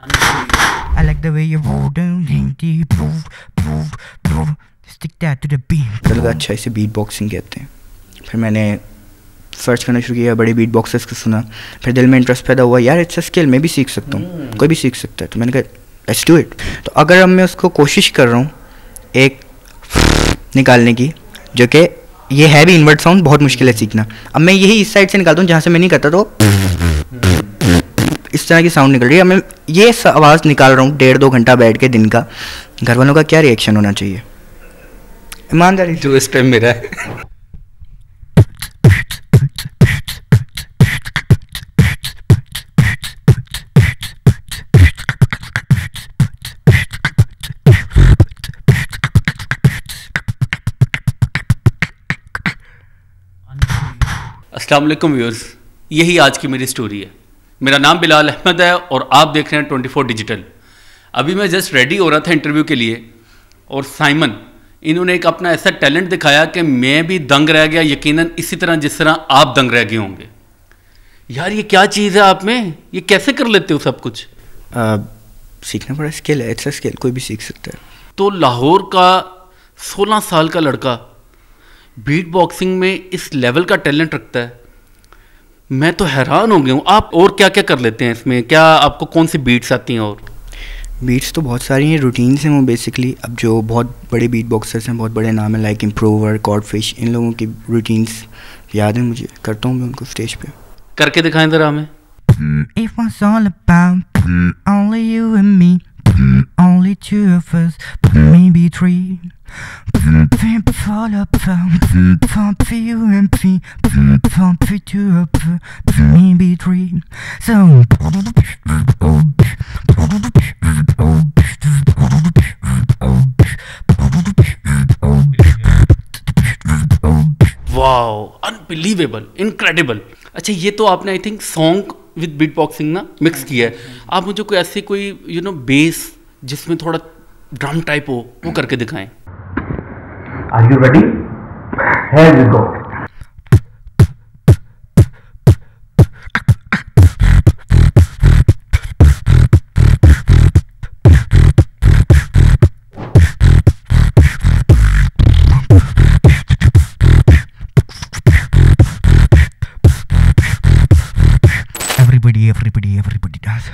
I like the way you move down, stick that to the beat. तो लगा अच्छा इसे बीट बॉक्सिंग कहते हैं। फिर मैंने सर्च करना शुरू किया, बड़े बीट बॉक्सर्स को सुना, फिर दिल में इंटरेस्ट पैदा हुआ, यार इट्स अ स्किल, मैं भी सीख सकता हूँ, कोई भी सीख सकता है। तो मैंने कहा लेट्स डू इट। तो अगर अब मैं उसको कोशिश कर रहा हूँ एक निकालने की, जो कि ये है भी इन्वर्ट साउंड, बहुत मुश्किल है सीखना। अब मैं यही इस साइड से निकालता हूँ जहाँ से मैं नहीं करता, तो इस तरह की साउंड निकल रही है। मैं ये आवाज़ निकाल रहा हूँ 1.5-2 घंटा बैठ के दिन का। घर वालों का क्या रिएक्शन होना चाहिए? ईमानदारी जो इस टाइम मेरा है। अस्सलाम वालेकुम व्यूअर्स, यही आज की मेरी स्टोरी है। मेरा नाम बिलाल अहमद है और आप देख रहे हैं 24 डिजिटल। अभी मैं जस्ट रेडी हो रहा था इंटरव्यू के लिए, और साइमन इन्होंने एक अपना ऐसा टैलेंट दिखाया कि मैं भी दंग रह गया, यकीनन इसी तरह जिस तरह आप दंग रह गए होंगे। यार ये क्या चीज़ है आप में, ये कैसे कर लेते हो सब कुछ? सीखना पड़ा, स्किल है, इट्स अ स्किल, कोई भी सीख सकता है। तो लाहौर का 16 साल का लड़का बीट बॉक्सिंग में इस लेवल का टैलेंट रखता है, मैं तो हैरान हो गया हूँ। आप और क्या क्या कर लेते हैं इसमें? क्या आपको कौन सी बीट्स आती हैं? और बीट्स तो बहुत सारी हैं, रूटीन्स हैं वो बेसिकली। अब जो बहुत बड़े बीट बॉक्सर्स हैं, बहुत बड़े नाम हैं, लाइक इम्प्रूवर, कॉर्डफिश, इन लोगों की रूटीन्स याद है मुझे, करता हूँ मैं उनको स्टेज पे। करके दिखाएं ज़रा हमें। It was all about only you and me, only two of us, maybe three. Fall up, for you and me, for two of us, maybe three. So. Wow, unbelievable, incredible. अच्छा, ये तो आपने I think song with beat boxing ना mix किया है। आप मुझे कोई ऐसी कोई बेस जिसमें थोड़ा ड्रम टाइप हो, वो करके दिखाएं। Are you ready? Here we go. Everybody does.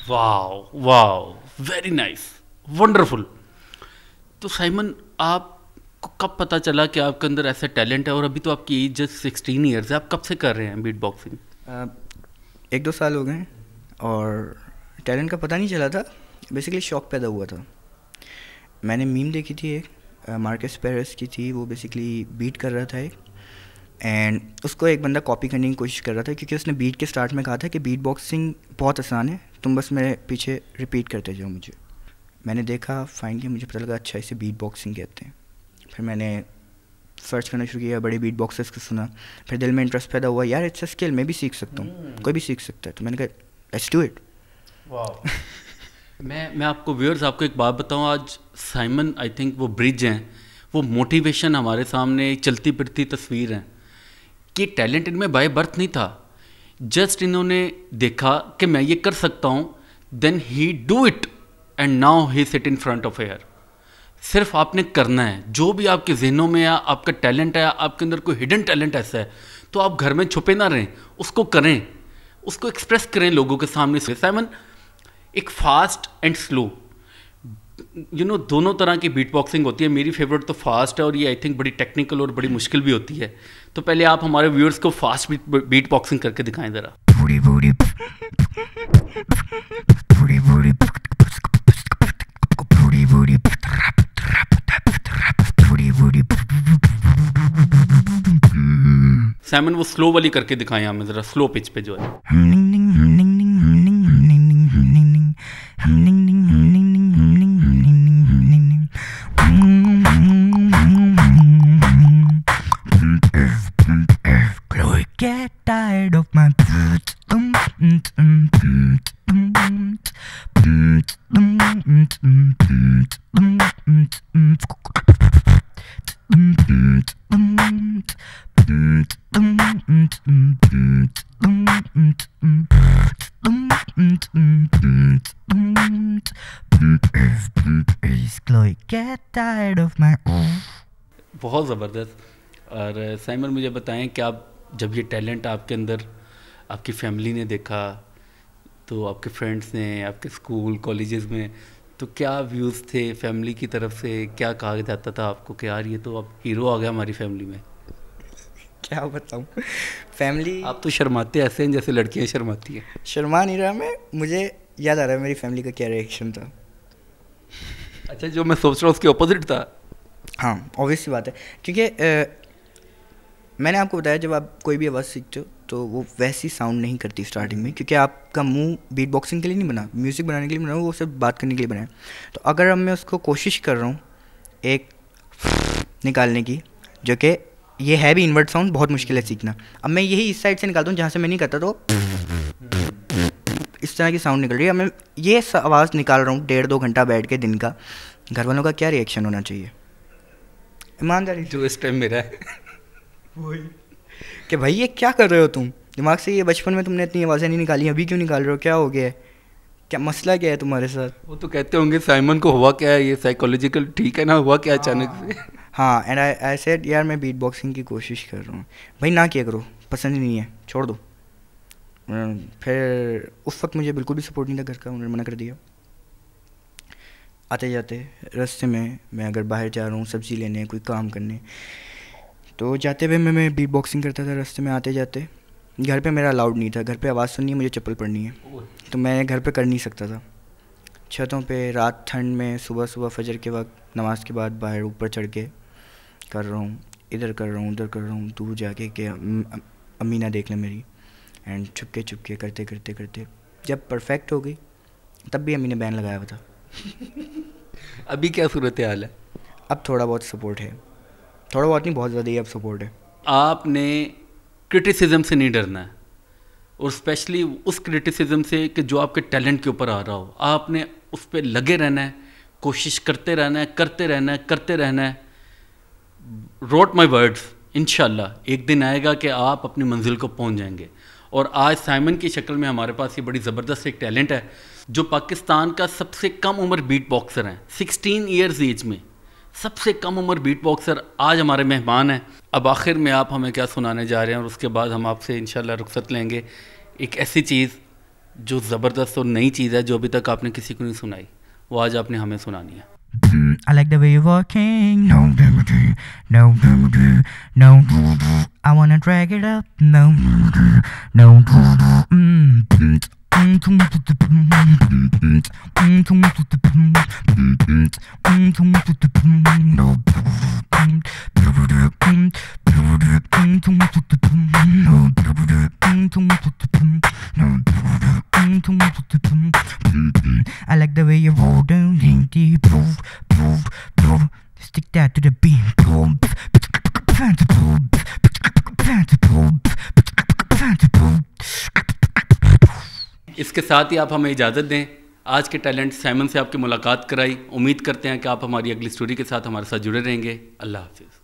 Wow wow, very nice, wonderful. तो साइमन, आपको कब पता चला कि आपके अंदर ऐसा टैलेंट है? और अभी तो आपकी एज जस्ट 16 ईयर्स है, आप कब से कर रहे हैं बीट बॉक्सिंग? 1-2 साल हो गए, और टैलेंट का पता नहीं चला था, बेसिकली शौक पैदा हुआ था। मैंने मीम देखी थी एक, मार्कस पेरेस की थी, वो बेसिकली बीट कर रहा था एक, एंड उसको एक बंदा कॉपी करने की कोशिश कर रहा था, क्योंकि उसने बीट के स्टार्ट में कहा था कि बीट बॉक्सिंग बहुत आसान है, तुम बस मेरे पीछे रिपीट करते जाओ मुझे। मैंने देखा, फाइंड किया, मुझे पता लगा अच्छा इसे बीट बॉक्सिंग कहते हैं। फिर मैंने सर्च करना शुरू किया, बड़े बीट बॉक्सर्स को सुना, फिर दिल में इंटरेस्ट पैदा हुआ, यार इट्स अ स्किल, मैं भी सीख सकता हूँ, कोई भी सीख सकता है। तो मैंने कहा लेट्स डू इट। वाओ। मैं आपको व्यूअर्स, आपको एक बात बताऊँ, आज साइमन आई थिंक वो ब्रिज हैं, वो मोटिवेशन हमारे सामने चलती फिरती तस्वीर हैं कि टैलेंट इनमें बाय बर्थ नहीं था, जस्ट इन्होंने देखा कि मैं ये कर सकता हूँ, then he do it and now he sit in front of air. सिर्फ आपने करना है, जो भी आपके जहनों में या आपका टैलेंट है, आपके अंदर कोई हिडन टैलेंट ऐसा है, तो आप घर में छुपे ना रहें, उसको करें, उसको एक्सप्रेस करें लोगों के सामने से। साइमन, एक फास्ट एंड स्लो दोनों तरह की बीट बॉक्सिंग होती है। मेरी फेवरेट तो फास्ट है, और ये आई थिंक बड़ी टेक्निकल और बड़ी मुश्किल भी होती है। तो पहले आप हमारे व्यूअर्स को फास्ट बीट बॉक्सिंग करके दिखाएं ज़रा। साइमन, वो स्लो वाली करके दिखाएं हमें ज़रा, स्लो पिच पे जो है। Get tired of my Chloe, get tired of my. बहुत ज़बरदस्त। और साइमन मुझे बताएं कि आप जब ये टैलेंट आपके अंदर आपकी फैमिली ने देखा, तो आपके फ्रेंड्स ने, आपके स्कूल कॉलेजेस में, तो क्या व्यूज़ थे फैमिली की तरफ से? क्या कहा जाता था आपको कि यार ये तो अब हीरो आ गया हमारी फैमिली में? क्या बताऊँ, फैमिली। आप तो शर्माते ऐसे हैं जैसे लड़कियाँ शर्माती हैं। शर्मा नहीं रहा मैं, मुझे याद आ रहा है मेरी फैमिली का क्या रिएक्शन था। अच्छा, जो मैं सोच रहा हूँ उसके ऑपोजिट था। हाँ, ऑब्वियस सी बात है, क्योंकि मैंने आपको बताया जब आप कोई भी आवाज़ सीखते हो तो वो वैसी साउंड नहीं करती स्टार्टिंग में, क्योंकि आपका मुंह बीट बॉक्सिंग के लिए नहीं बना, म्यूज़िक बनाने के लिए बना, वो सिर्फ बात करने के लिए बना है। तो अगर अब मैं उसको कोशिश कर रहा हूँ एक निकालने की, जो कि ये है भी इन्वर्ट साउंड, बहुत मुश्किल है सीखना। अब मैं यही इस साइड से निकालता हूँ जहाँ से मैं नहीं करता, तो इस तरह की साउंड निकल रही है। मैं ये आवाज़ निकाल रहा हूँ 1.5-2 घंटा बैठ के दिन का, घर वालों का क्या रिएक्शन होना चाहिए? ईमानदारी जो इस टाइम मेरा है वही कि भाई ये क्या कर रहे हो तुम, दिमाग से ये बचपन में तुमने इतनी आवाज़ें नहीं निकाली, अभी क्यों निकाल रहे हो, क्या हो गया है, क्या मसला क्या है तुम्हारे साथ? वो तो कहते होंगे साइमन को हुआ क्या है, ये साइकोलॉजिकल ठीक है ना, हुआ क्या अचानक से? हाँ, एंड आई सेड यार मैं बीट बॉक्सिंग की कोशिश कर रहा हूँ। भाई ना किया करो, पसंद ही नहीं है, छोड़ दो। फिर उस वक्त मुझे बिल्कुल भी सपोर्ट नहीं था घर का, उन्होंने मना कर दिया। आते जाते रास्ते में मैं अगर बाहर जा रहा हूँ सब्ज़ी लेने, कोई काम करने, तो जाते हुए मैं बीट बॉक्सिंग करता था रास्ते में आते जाते। घर पे मेरा अलाउड नहीं था, घर पे आवाज़ सुननी है, मुझे चप्पल पड़नी है, तो मैं घर पे कर नहीं सकता था। छतों पे रात ठंड में, सुबह सुबह फजर के वक्त नमाज के बाद बाहर ऊपर चढ़ के कर रहा हूँ, इधर कर रहा हूँ, उधर कर रहा हूँ, दूर जाके कि अम्मी ना देख लें मेरी। एंड छुपके करते करते करते जब परफेक्ट हो गई, तब भी अम्मी ने बैन लगाया हुआ था। अभी क्या सूरत हाल है? अब थोड़ा बहुत सपोर्ट है, थोड़ा बहुत नहीं, बहुत ज़्यादा ही अब सपोर्ट है। आपने क्रिटिसिज्म से नहीं डरना है, और स्पेशली उस क्रिटिसिज्म से कि जो आपके टैलेंट के ऊपर आ रहा हो, आपने उस पर लगे रहना है, कोशिश करते रहना है, करते रहना है, करते रहना है। रोट माई वर्ड्स, इंशाल्लाह एक दिन आएगा कि आप अपनी मंजिल को पहुंच जाएंगे। और आज साइमन की शक्ल में हमारे पास ये बड़ी ज़बरदस्त एक टैलेंट है, जो पाकिस्तान का सबसे कम उम्र बीट बॉक्सर है, 16 ईयर्स एज में सबसे कम उम्र बीट बॉक्सर आज हमारे मेहमान हैं। अब आखिर में आप हमें क्या सुनाने जा रहे हैं, और उसके बाद हम आपसे इंशाल्लाह रुखसत लेंगे। एक ऐसी चीज़ जो ज़बरदस्त और नई चीज़ है, जो अभी तक आपने किसी को नहीं सुनाई, वो आज आपने हमें सुनानी है। I like the way you're walking. No, no, no, I wanna drag it up. No, no, I like the way you roll down deep, stick that to the beat. इसके साथ ही आप हमें इजाज़त दें। आज के टैलेंट साइमन से आपकी मुलाकात कराई। उम्मीद करते हैं कि आप हमारी अगली स्टोरी के साथ हमारे साथ जुड़े रहेंगे। अल्लाह हाफिज़।